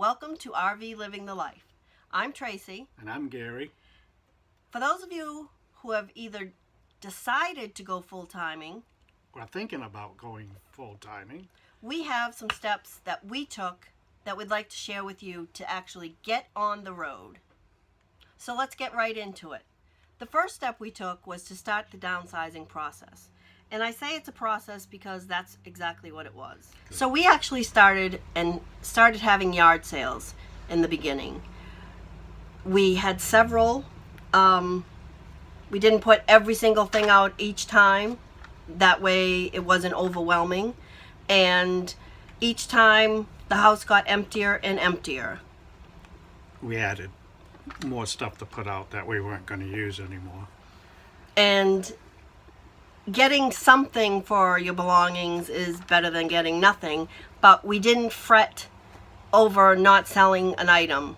Welcome to RV Living the Life. I'm Tracy. And I'm Gary. For those of you who have either decided to go full-timing, We're thinking about going full-timing. we have some steps that we took that we'd like to share with you to actually get on the road. So let's get right into it. The first step we took was to start the downsizing process. And I say it's a process because that's exactly what it was. So we actually started having yard sales in the beginning. We had several. We didn't put every single thing out each time. That way it wasn't overwhelming. And each time the house got emptier and emptier. We added more stuff to put out that we weren't going to use anymore. And getting something for your belongings is better than getting nothing, but we didn't fret over not selling an item.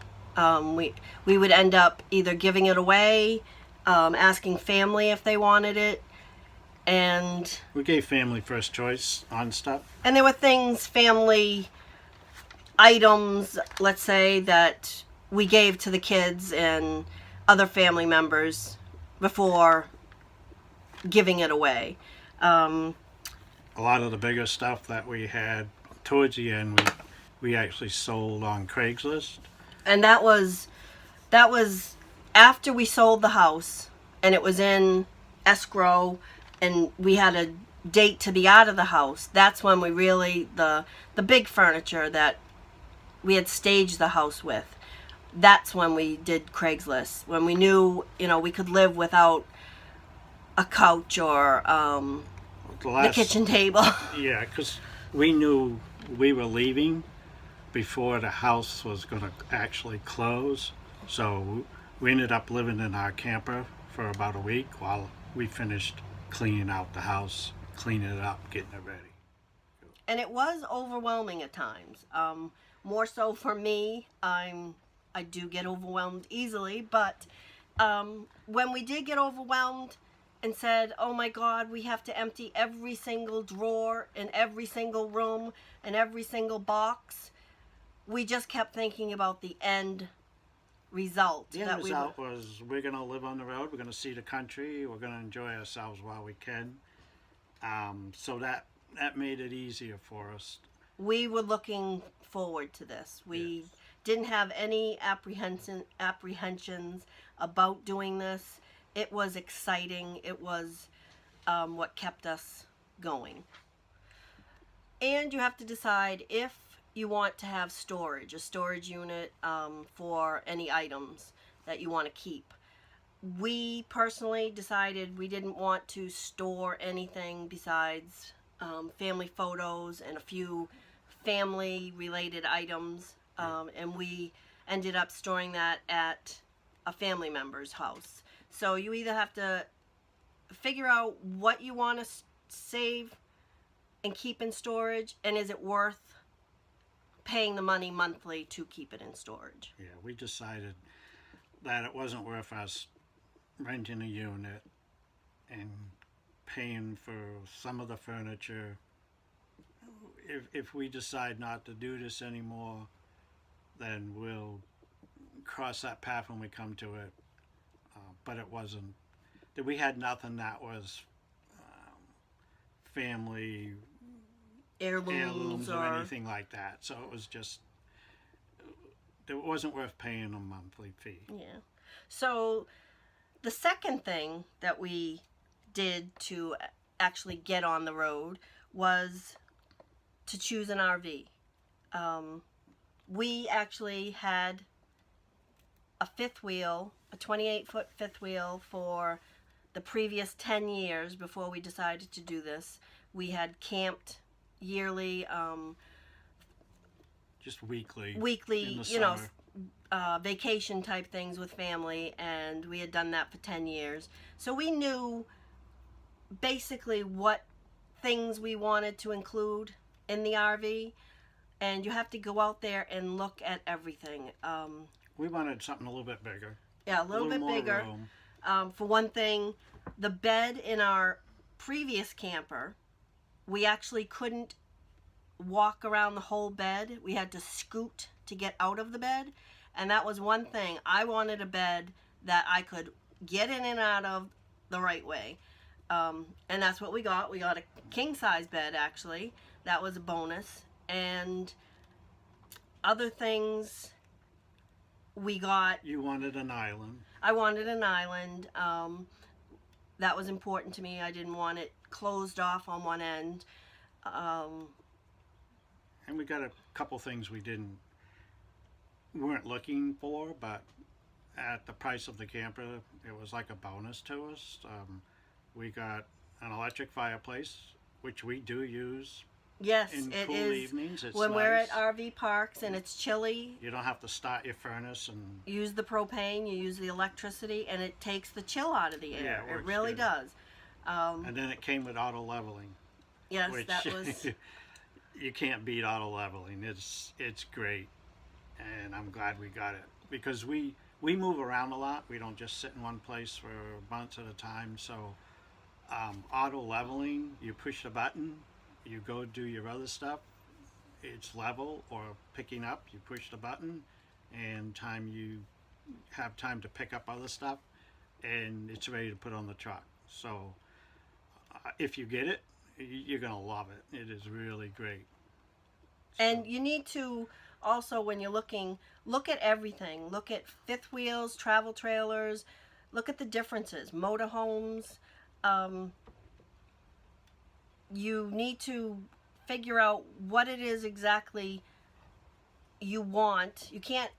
We would end up either giving it away, asking family if they wanted it, and We gave family first choice on stuff. and there were things, family items, let's say, that we gave to the kids and other family members before giving it away. A lot of the bigger stuff that we had towards the end, we actually sold on Craigslist. And that was after we sold the house and it was in escrow and we had a date to be out of the house. That's when we really the big furniture that we had staged the house with. That's when we did Craigslist, when we knew, we could live without a couch or the kitchen table. Yeah, because we knew we were leaving before the house was going to actually close. So we ended up living in our camper for about a week while we finished cleaning out the house, cleaning it up, getting it ready. And it was overwhelming at times. More so for me. I do get overwhelmed easily, but when we did get overwhelmed and said, oh my God, we have to empty every single drawer in every single room and every single box, we just kept thinking about the end result. The end result was we're going to live on the road, we're going to see the country, we're going to enjoy ourselves while we can. So that made it easier for us. We were looking forward to this. We didn't have any apprehensions about doing this. It was exciting. It was what kept us going. And you have to decide if you want to have a storage unit for any items that you want to keep. We personally decided we didn't want to store anything besides family photos and a few family related items, and we ended up storing that at a family member's house. So you either have to figure out what you want to save and keep in storage, and is it worth paying the money monthly to keep it in storage. Yeah, we decided that it wasn't worth us renting a unit and paying for some of the furniture. If we decide not to do this anymore, then we'll cross that path when we come to it. But it wasn't, that we had nothing that was family heirlooms or anything like that. So it was just, it wasn't worth paying a monthly fee. Yeah. So the second thing that we did to actually get on the road was to choose an RV. We actually had a fifth wheel, a 28-foot fifth wheel for the previous 10 years before we decided to do this. We had camped yearly, just weekly, in the summer. Vacation type things with family, and we had done that for 10 years. So we knew basically what things we wanted to include in the RV, and you have to go out there and look at everything. We wanted something a little bit bigger. Yeah, a little bit bigger. For one thing, the bed in our previous camper, we actually couldn't walk around the whole bed. We had to scoot to get out of the bed. And that was one thing. I wanted a bed that I could get in and out of the right way. And that's what we got. We got a king size bed, actually. That was a bonus. And other things we got. You wanted an island. I wanted an island. That was important to me. I didn't want it closed off on one end. And we got a couple things we weren't looking for, but at the price of the camper, it was like a bonus to us. We got an electric fireplace, which we do use. Yes, in it cool is. evenings. It's when nice. we're at RV parks and it's chilly, You don't have to start your furnace and use the propane, you use the electricity, and it takes the chill out of the air. Yeah, it it works really good. does. and then it came with auto leveling, Yes, which that was. you can't beat auto leveling. It's great, and I'm glad we got it because we move around a lot. We don't just sit in one place for months at a time. So auto leveling, you push the button, you go do your other stuff. It's level or picking up. You push the button, and you have time to pick up other stuff, and it's ready to put on the truck. So if you get it, you're gonna love it. It is really great. And you need to also, when you're looking, look at everything. Look at fifth wheels, travel trailers. Look at the differences. Motorhomes. You need to figure out what it is exactly you want. You can't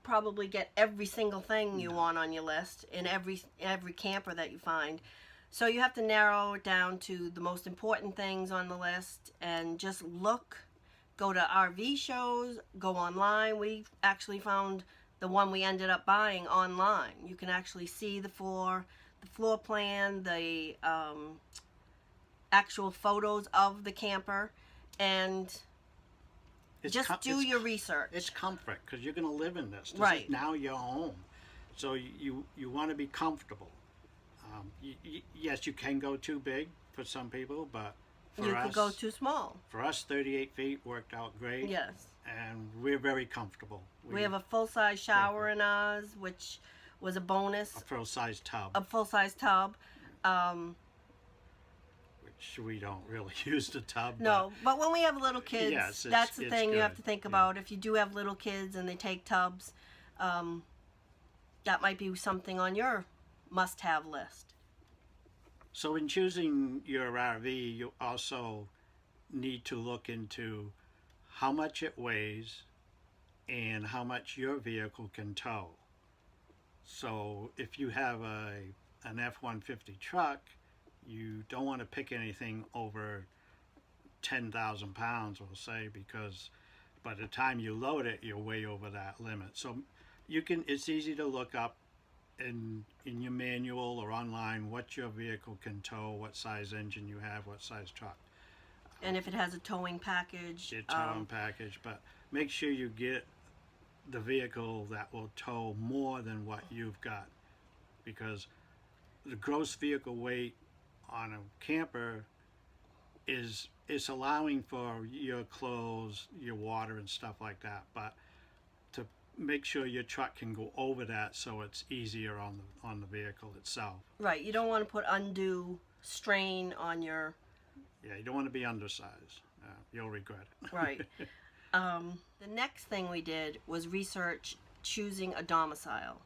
probably get every single thing you want on your list in every camper that you find. So you have to narrow it down to the most important things on the list and just look. Go to RV shows, go online. We actually found the one we ended up buying online. You can actually see the floor plan, the actual photos of the camper, and just do your research. It's comfort because you're going to live in this. This Right. is now your home. So you want to be comfortable. Yes, you can go too big for some people, but for You us, could go too small. for us, 38 feet worked out great. Yes. And we're very comfortable. We have a full-size shower in ours, which was a bonus. a full-size tub, A full-size tub. which we don't really use the tub. No, but when we have little kids, Yes, that's the it's thing you have good, to think yeah. about. If you do have little kids and they take tubs, that might be something on your must-have list. So in choosing your RV, you also need to look into how much it weighs and how much your vehicle can tow. So if you have an F-150 truck, you don't want to pick anything over 10,000 pounds, we'll say, because by the time you load it, you're way over that limit. So it's easy to look up in your manual or online what your vehicle can tow, what size engine you have, what size truck. And if it has a towing package, Your towing package, but make sure you get the vehicle that will tow more than what you've got, because the gross vehicle weight on a camper is allowing for your clothes, your water and stuff like that, but to make sure your truck can go over that so it's easier on the vehicle itself. right, you don't want to put undue strain on your, Yeah, you don't want to be undersized. You'll regret it. right. The next thing we did was research choosing a domicile.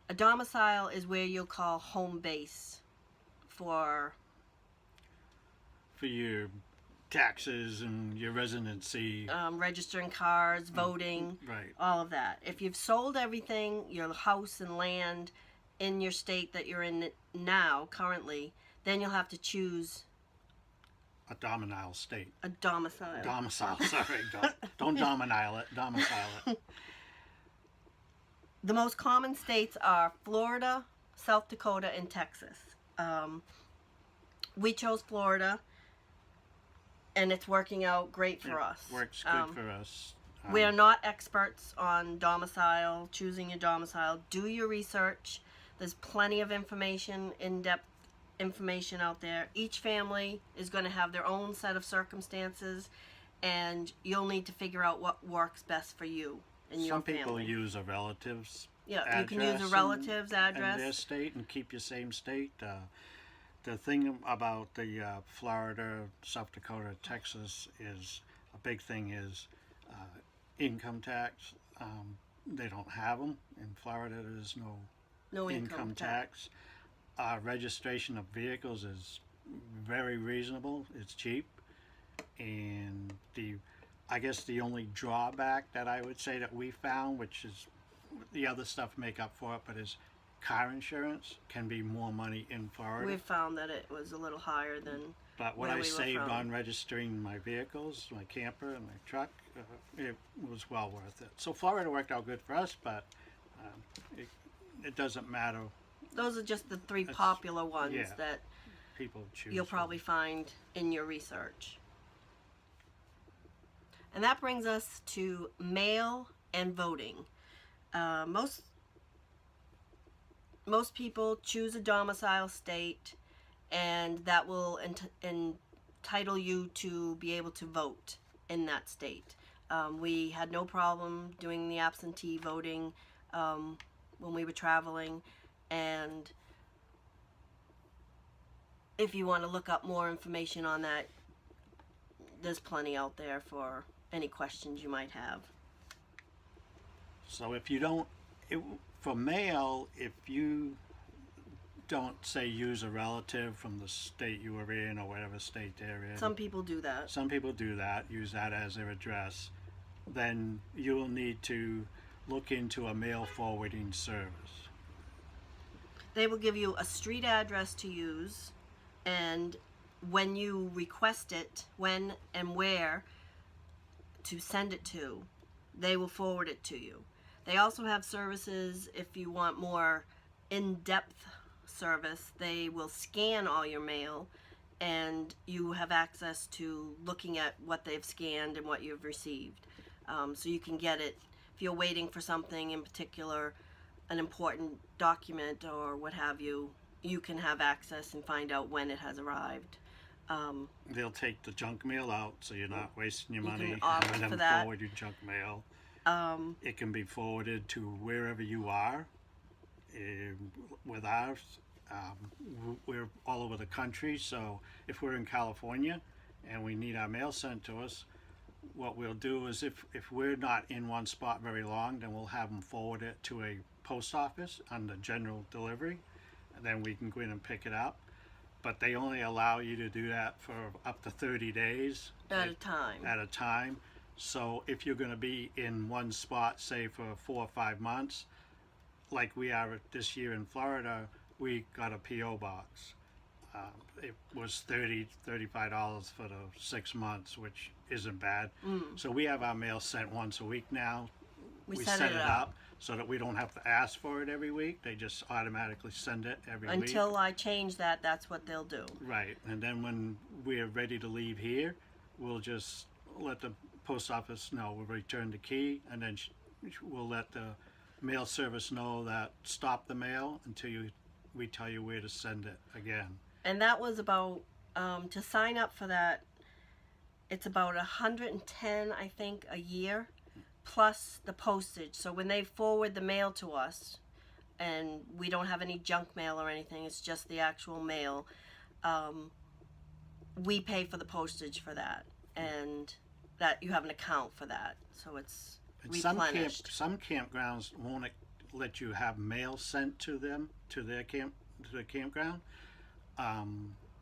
A domicile is where you'll call home base for your taxes and your residency. registering cars, voting, Right. all of that. If you've sold everything, your house and land in your state that you're in now, currently, then you'll have to choose A domicile state. a domicile. Domicile, sorry. Don't domicile it. Domicile it. The most common states are Florida, South Dakota, and Texas. We chose Florida, and it's working out great for us. Works good for us. We are not experts on domicile, choosing your domicile. Do your research. There's plenty of information, in-depth information out there. Each family is going to have their own set of circumstances, and you'll need to figure out what works best for you and your Some family. people use a relative's Yeah, you can address use a relative's in address. their state and keep your same state. The thing about the Florida, South Dakota, Texas is a big thing is income tax. They don't have them in Florida. There's No income tax. Registration of vehicles is very reasonable. It's cheap, and I guess the only drawback that I would say that we found, which is the other stuff make up for it, but is car insurance can be more money in Florida. We found that it was a little higher than. But what where I we were saved from. on registering my vehicles, my camper and my truck, it was well worth it. So Florida worked out good for us, but it doesn't matter. Those are just the three That's- popular ones yeah. that People choose. you'll probably find in your research. And that brings us to mail and voting. Most people choose a domicile state, and that will entitle you to be able to vote in that state. We had no problem doing the absentee voting when we were traveling, and if you want to look up more information on that, there's plenty out there for any questions you might have. So if you don't, for mail, if you don't say use a relative from the state you were in or whatever state they're in. Some people do that. Some people do that, use that as their address. Then you will need to look into a mail forwarding service. They will give you a street address to use, and when you request it, when and where to send it to, they will forward it to you. They also have services if you want more in-depth service. They will scan all your mail, and you have access to looking at what they've scanned and what you've received. So you can get it if you're waiting for something in particular, an important document or what have you. You can have access and find out when it has arrived. They'll take the junk mail out, so you're not wasting your You money can opt having for them that. forward your junk mail. Um, It can be forwarded to wherever you are. With ours, we're all over the country, so if we're in California and we need our mail sent to us, what we'll do is if we're not in one spot very long, then we'll have them forward it to a post office under general delivery, and then we can go in and pick it up. But they only allow you to do that for up to 30 days at a time. at a time. So if you're going to be in one spot, say for 4 or 5 months, like we are this year in Florida, we got a P.O. box. It was $35 for the 6 months, which isn't bad. So we have our mail sent once a week now. We set set it it up so that we don't have to ask for it every week. They just automatically send it every week. Until I change that, that's what they'll do. Right, and then when we're ready to leave here, we'll just let the post office know we'll return the key, and then we'll let the mail service know that stop the mail until we tell you where to send it again. And that was about, to sign up for that, it's about $110, I think, a year, plus the postage. So when they forward the mail to us, and we don't have any junk mail or anything, it's just the actual mail, we pay for the postage for that, and that you have an account for that, so it's And replenished. some campgrounds won't let you have mail sent to them to the campground.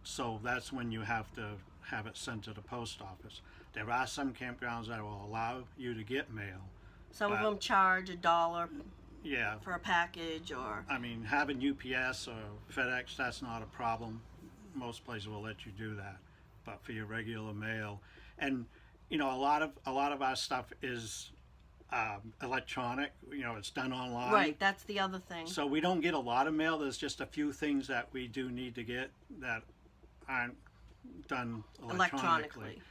So that's when you have to have it sent to the post office. There are some campgrounds that will allow you to get mail. Some of but- them charge $1 Yeah, for a package, or I mean, having UPS or FedEx, that's not a problem. Most places will let you do that. But for your regular mail, and you know, a lot of our stuff is electronic. You know, it's done online. right, that's the other thing. So we don't get a lot of mail. There's just a few things that we do need to get that aren't done electronically.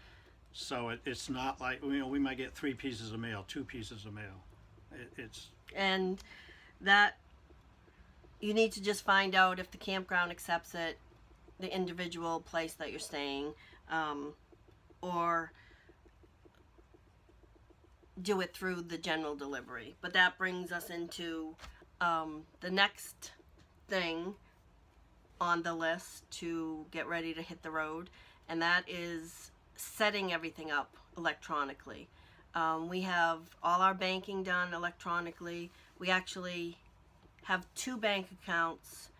So it's not like, you know, we might get 3 pieces of mail, 2 pieces of mail. It's And that, you need to just find out if the campground accepts it, the individual place that you're staying, or do it through the general delivery. But that brings us into the next thing on the list to get ready to hit the road, and that is setting everything up electronically. We have all our banking done electronically. We actually have 2 bank accounts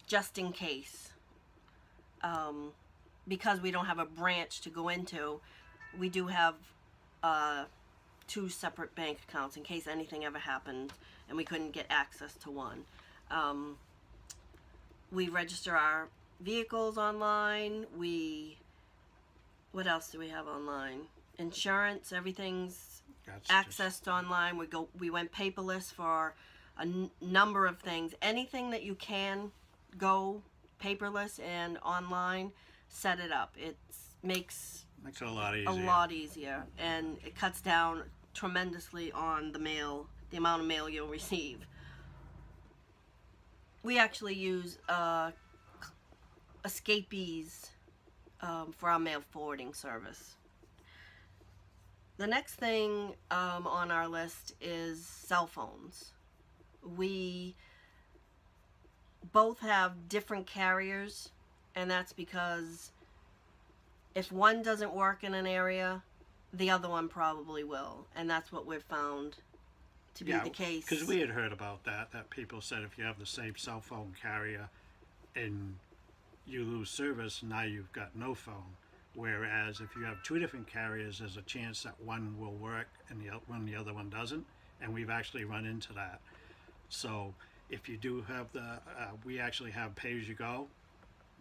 just in case. Because we don't have a branch to go into, we do have 2 separate bank accounts in case anything ever happened and we couldn't get access to one. We register our vehicles online. What else do we have online? Insurance, everything's accessed online. We went paperless for a number of things. Anything that you can go paperless and online, set it up. It makes it a lot easier. A lot easier, and it cuts down tremendously on the amount of mail you'll receive. We actually use Escapees for our mail forwarding service. The next thing on our list is cell phones. We both have different carriers, and that's because if one doesn't work in an area, the other one probably will, and that's what we've found to be the case. Because we had heard about that people said if you have the same cell phone carrier and you lose service, now you've got no phone. Whereas if you have 2 different carriers, there's a chance that one will work and the other one doesn't, and we've actually run into that. So if you do have we actually have pay-as-you-go.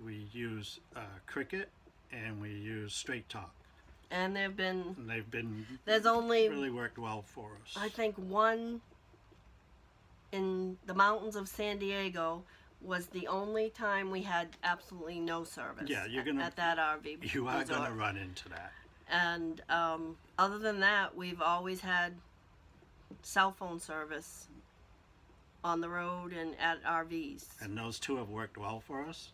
We use Cricket and we use Straight Talk. And there's only really worked well for us. I think one in the mountains of San Diego was the only time we had absolutely no service. Yeah, at that RV. You are going to run into that. And other than that, we've always had cell phone service on the road and at RVs. And those 2 have worked well for us.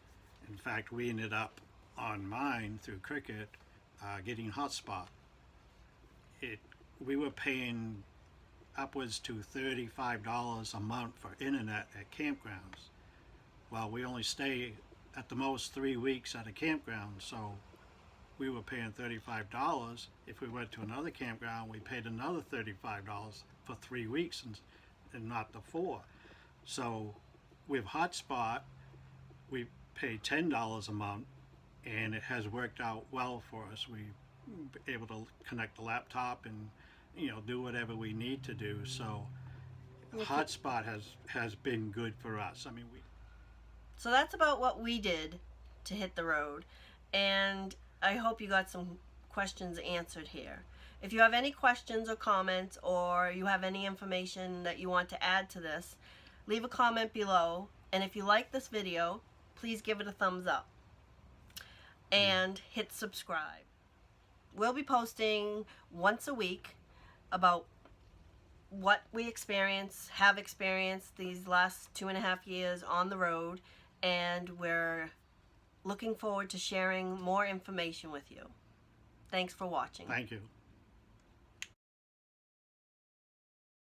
In fact, we ended up on mine through Cricket getting hotspot. We were paying upwards to $35 a month for internet at campgrounds. Well, we only stay at the most 3 weeks at a campground, so we were paying $35. If we went to another campground, we paid another $35 for 3 weeks and not the 4. So with hotspot, we pay $10 a month, and it has worked out well for us. We're able to connect the laptop and do whatever we need to do. So hotspot has been good for us. I mean, so that's about what we did to hit the road, and I hope you got some questions answered here. If you have any questions or comments, or you have any information that you want to add to this, leave a comment below. And if you like this video, please give it a thumbs up and hit subscribe. We'll be posting once a week about what we have experienced these last 2.5 years on the road, and we're looking forward to sharing more information with you. Thanks for watching. Thank you.